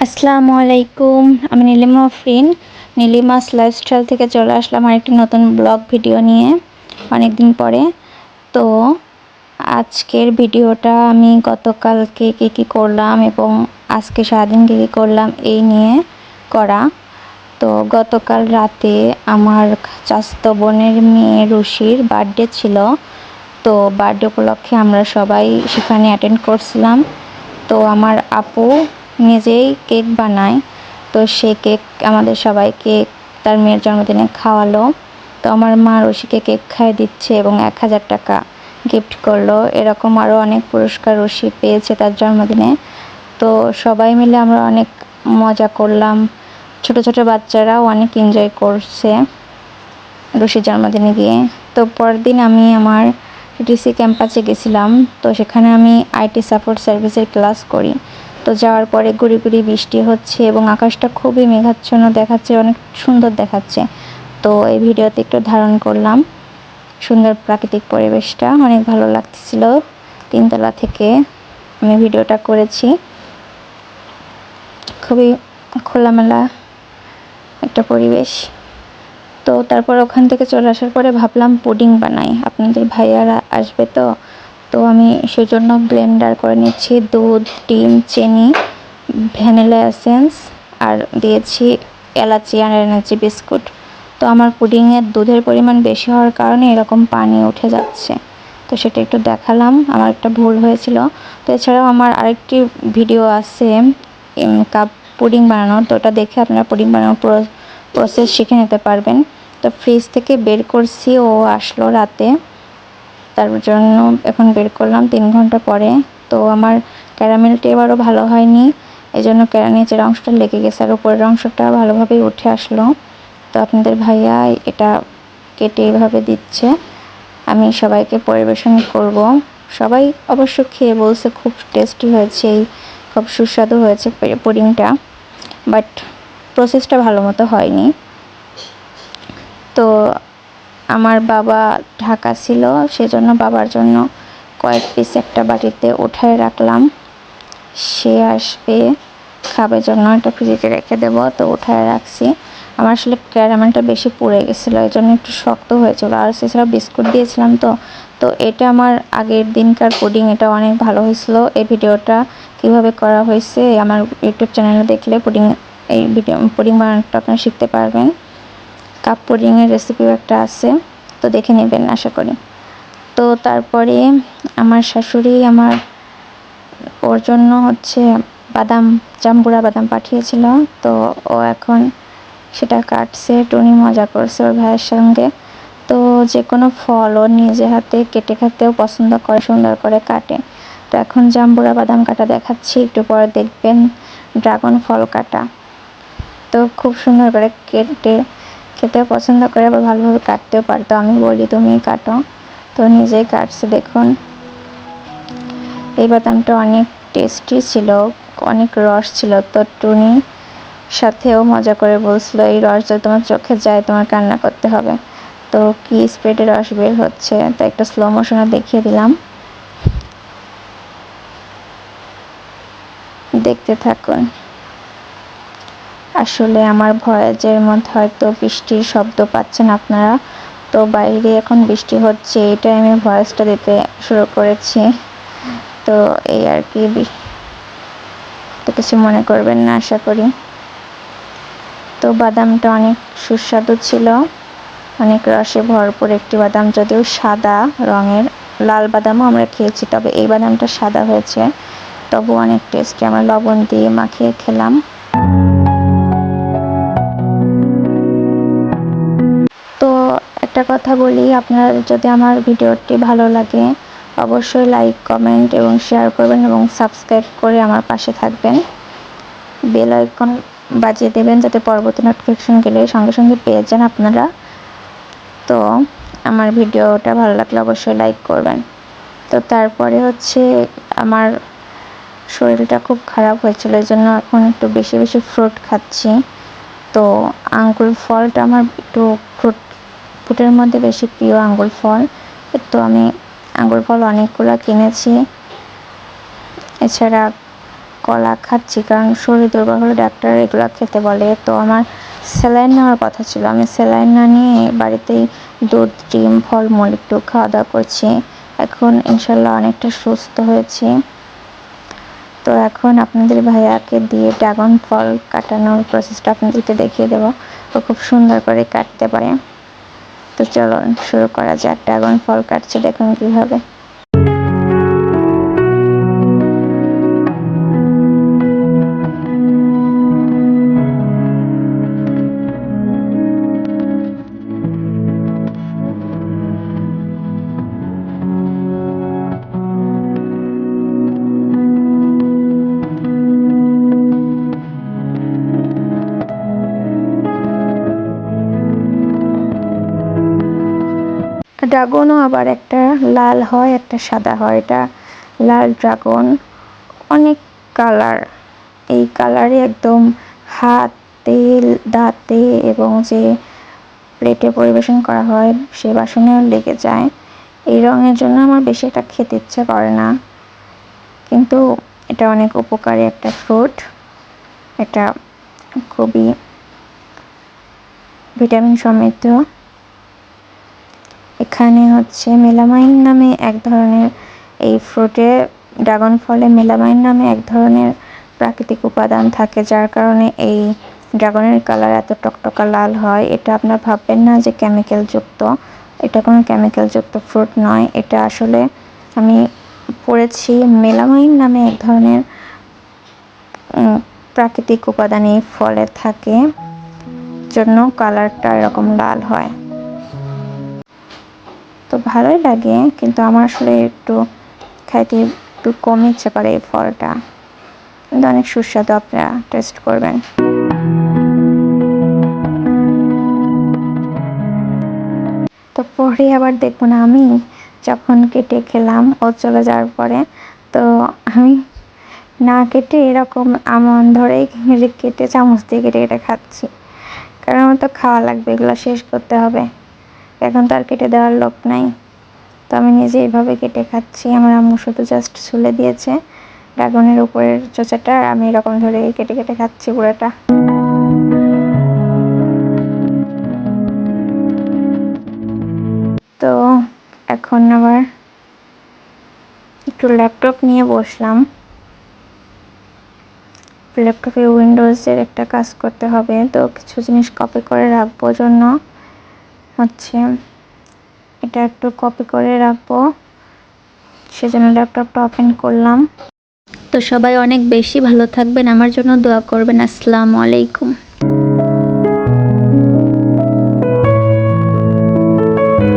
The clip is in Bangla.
আসসালামু আলাইকুম। আমি নীলিমা আফরিন, নীলিমাস লাইফস্টাইল থেকে চলে আসলাম আরেকটি নতুন ব্লগ ভিডিও নিয়ে অনেক দিন পরে। তো আজকের ভিডিওটা আমি গতকালকে কী করলাম এবং আজকে সারাদিন কী করলাম এই নিয়ে করা। তো গতকাল রাতে আমার চাচাতো বোনের মেয়ে রুশির বার্থডে ছিল। তো বার্থডে উপলক্ষে আমরা সবাই সেখানে অ্যাটেন্ড করছিলাম। তো আমার আপু নিজেই কেক বানায়, তো সে কেক আমাদের সবাইকে তার মেয়ের জন্মদিনে খাওয়ালো। তো আমার মা রশিকে কেক খাইয়ে দিচ্ছে এবং 1000 টাকা গিফট করলো। এরকম আরও অনেক পুরস্কার রশি পেয়েছে তার জন্মদিনে। তো সবাই মিলে আমরা অনেক মজা করলাম, ছোট ছোট বাচ্চারাও অনেক এনজয় করছে রশির জন্মদিনে গিয়ে। তো পরের দিন আমি আমার ডিসি ক্যাম্পাসে গেছিলাম। তো সেখানে আমি আইটি সাপোর্ট সার্ভিসের ক্লাস করি। তো যাওয়ার পরে গুড়ি গুড়ি বৃষ্টি হচ্ছে এবং আকাশটা খুবই মেঘাচ্ছন্ন দেখাচ্ছে, অনেক সুন্দর দেখাচ্ছে। তো এই ভিডিওতে একটু ধারণ করলাম সুন্দর প্রাকৃতিক পরিবেশটা, অনেক ভালো লাগছিল। 3তলা থেকে আমি ভিডিওটা করেছি। খুবই খোলামেলা একটা পরিবেশ। তো তারপর ওখান থেকে চলে আসার পরে ভাবলাম পুডিং বানাই, আপনাদের ভাইয়ারা আসবে। তো আমি সেজন্য ব্লেন্ডার করে নিচ্ছি দুধ, ডিম, চিনি, ভ্যানিলা এসেন্স আর দিয়েছি এলাচি আর এনার্জি বিস্কুট। তো আমার পুডিংয়ের দুধের পরিমাণ বেশি হওয়ার কারণে এরকম পানি উঠে যাচ্ছে। তো সেটা একটু দেখালাম, আমার একটা ভুল হয়েছিল। তো এছাড়াও আমার আরেকটি ভিডিও আছে কাপ পুডিং বানানোর, তো ওটা দেখে আপনারা পুডিং বানানোর প্রসেস শিখে নিতে পারবেন। তো ফ্রিজ থেকে বের করছি, ও আসলো রাতে, তার জন্য এখন বের করলাম 3 ঘন্টা পরে। তো আমার ক্যারামেলটি এবারও ভালো হয়নি, এই জন্য নিচের অংশটা লেগে গেছে আর উপরের অংশটা ভালোভাবেই উঠে আসলো। তো আপনাদের ভাইয়া এটা কেটে এইভাবে দিচ্ছে, আমি সবাইকে পরিবেশন করব। সবাই অবশ্য খেয়ে বলছে খুব টেস্টি হয়েছে, খুব সুস্বাদু হয়েছে পুডিংটা, বাট প্রসেসটা ভালো মতো হয়নি। তো আমার বাবা ঢাকা ছিল, সেজন্য বাবার জন্য কয়েক পিস একটা বাটিতে উঠায় রাখলাম। সে আসবে খাবার জন্য, এটা ফ্রিজে রেখে দেবো। তো উঠায় রাখছি। আমার আসলে ক্যারামেলটা বেশি পুড়ে গেছিলো, এই জন্য একটু শক্ত হয়েছিল। আর এছাড়া বিস্কুট দিয়েছিলাম। তো এটা আমার আগের দিনকার পুডিং, এটা অনেক ভালো হয়েছিল। এই ভিডিওটা কিভাবে করা হয়েছে আমার ইউটিউব চ্যানেলে দেখলে পুডিং বানানোটা আপনারা শিখতে পারবেন। কাপ পুডিংয়ের রেসিপিও একটা আছে, তো দেখে নেবেন আশা করি। তো তারপরে আমার শাশুড়ি ওর জন্য জাম্বুরা বাদাম পাঠিয়েছিল। তো ও এখন সেটা কাটছে, টুনি মজা করছে ওর ভাইয়ের সঙ্গে। তো যে কোনো ফল ও নিজে হাতে কেটে খেতেও পছন্দ করে, সুন্দর করে কাটে। তো এখন জাম্বুরা বাদাম কাটা দেখাচ্ছি, একটু পরে দেখবেন ড্রাগন ফল কাটা। তো খুব সুন্দর করে কেটে খেতেও পছন্দ করে, আবার ভালোভাবে কাটতেও পারে। তো আমি বলি তুমি কাটো, তো নিজেই কাটছে। দেখুন এই বাদামটা অনেক টেস্টি ছিল, অনেক রস ছিল। তো টুনি সাথেও মজা করে বলছিল এই রস যদি তোমার চোখে যায় তোমার কান্না করতে হবে। তো কি স্প্রেডে রস বের হচ্ছে, তো একটা স্লো মোশনে দেখিয়ে দিলাম, দেখতে থাকুন। আসলে আমার ভয়েসের মধ্যে হয়তো বৃষ্টির শব্দ পাচ্ছেন আপনারা। তো বাইরে এখন বৃষ্টি হচ্ছে, এই টাইমে ভয়েসটা দিতে শুরু করেছি। তো এই আর কি, তো কিছু মনে করবেন না আশা করি। তো বাদামটা অনেক সুস্বাদু ছিল, অনেক রসে ভরপুর একটি বাদাম, যদিও সাদা রঙের। লাল বাদামও আমরা খেয়েছি, তবে এই বাদামটা সাদা হয়েছে, তবু অনেক টেস্টি। আমরা লবণ দিয়ে মাখিয়ে খেলাম। তো একটা কথা বলি, আপনারা যদি আমার ভিডিওটি ভালো লাগে অবশ্যই লাইক, কমেন্ট এবং শেয়ার করবেন এবং সাবস্ক্রাইব করে আমার পাশে থাকবেন। বেল আইকন বাজিয়ে দেবেন যাতে পরবর্তী নোটিফিকেশন গেলে সঙ্গে সঙ্গে পেয়ে যান আপনারা। তো আমার ভিডিওটা ভালো লাগলে অবশ্যই লাইক করবেন। তো তারপরে আমার শরীরটা খুব খারাপ হয়েছিল, এই জন্য এখন একটু বেশি বেশি ফ্রুট খাচ্ছি। তো আঙ্গুর ফলটা আমার একটু ফ্রুটের মধ্যে বেশি প্রিয় আঙ্গুর ফল। তো আমি আঙ্গুর ফল অনেকগুলো কিনেছি। এছাড়া কলা খাচ্ছি, কারণ শরীর দুর্বল হলে ডাক্তার এগুলো খেতে বলে। তো আমার স্যালাইন নেওয়ার কথা ছিল, আমি স্যালাইন না নিয়ে বাড়িতেই দুধ, ডিম, ফলমূল একটু খাওয়া দাওয়া করছি। এখন ইনশাল্লাহ অনেকটা সুস্থ হয়েছি। তো এখন আপনাদের ভাইয়াকে দিয়ে ড্রাগন ফল কাটানোর প্রসেসটা আপনাদেরকে দেখিয়ে দেবো। ও খুব সুন্দর করে কাটতে পারে। তো চলো শুরু করা যাক। ড্রাগন ফল কাটছে, দেখুন কীভাবে। ড্রাগনও আবার একটা লাল হয়, একটা সাদা হয়। এটা লাল ড্রাগন, অনেক কালার। এই কালারে একদম হাতে, দাঁতে এবং যে প্লেটে পরিবেশন করা হয় সে বাসনেও লেগে যায়। এই রঙের জন্য আমার বেশি এটা খেতে ইচ্ছে করে না, কিন্তু এটা অনেক উপকারী একটা ফ্রুট। এটা খুবই ভিটামিন সমৃদ্ধ। এখানে হচ্ছে মেলামাইন নামে এক ধরনের, এই ফ্রুটে ড্রাগন ফলে মেলামাইন নামে এক ধরনের প্রাকৃতিক উপাদান থাকে, যার কারণে এই ড্রাগনের কালার এত টকটকা লাল হয়। এটা আপনার ভাববেন না যে কেমিক্যাল যুক্ত, এটা কোনো কেমিক্যাল যুক্ত ফ্রুট নয়। এটা আসলে আমি পড়েছি মেলামাইন নামে এক ধরনের প্রাকৃতিক উপাদান এই ফলে থাকে, জন্য কালারটা এরকম লাল হয়। তো ভালোই লাগে, কিন্তু আমার আসলে একটু খাইতে একটু কম ইচ্ছে করে এই ফলটা, কিন্তু অনেক সুস্বাদু, আপনারা টেস্ট করবেন। তো পরে আবার দেখবো না, আমি যখন কেটে খেলাম ও চলে যাওয়ার পরে, তো আমি না কেটে এরকম আমন ধরেই কেটে চামচ দিয়ে কেটে কেটে খাচ্ছি, কারণ আমার তো খাওয়া লাগবে, এগুলো শেষ করতে হবে। এখন তো আর কেটে দেওয়ার লোক নাই, তো আমি নিজে এইভাবে কেটে খাচ্ছি। আমার আম্মু শুধু জাস্ট ছুলে দিয়েছে ড্রাগনের উপরের চোচাটা, আর আমি এরকম ধরে কেটে কেটে খাচ্ছি পুরোটা। তো এখন আবার একটু ল্যাপটপ নিয়ে বসলাম। ল্যাপটপে উইন্ডোজের একটা কাজ করতে হবে, তো কিছু জিনিস কপি করে রাখবো জন্য হচ্ছে এটা একটু কপি করে রাখবো, সেজন্য ল্যাপটপটা ওপেন করলাম। তো সবাই অনেক বেশি ভালো থাকবেন, আমার জন্য দোয়া করবেন। আসসালামু আলাইকুম।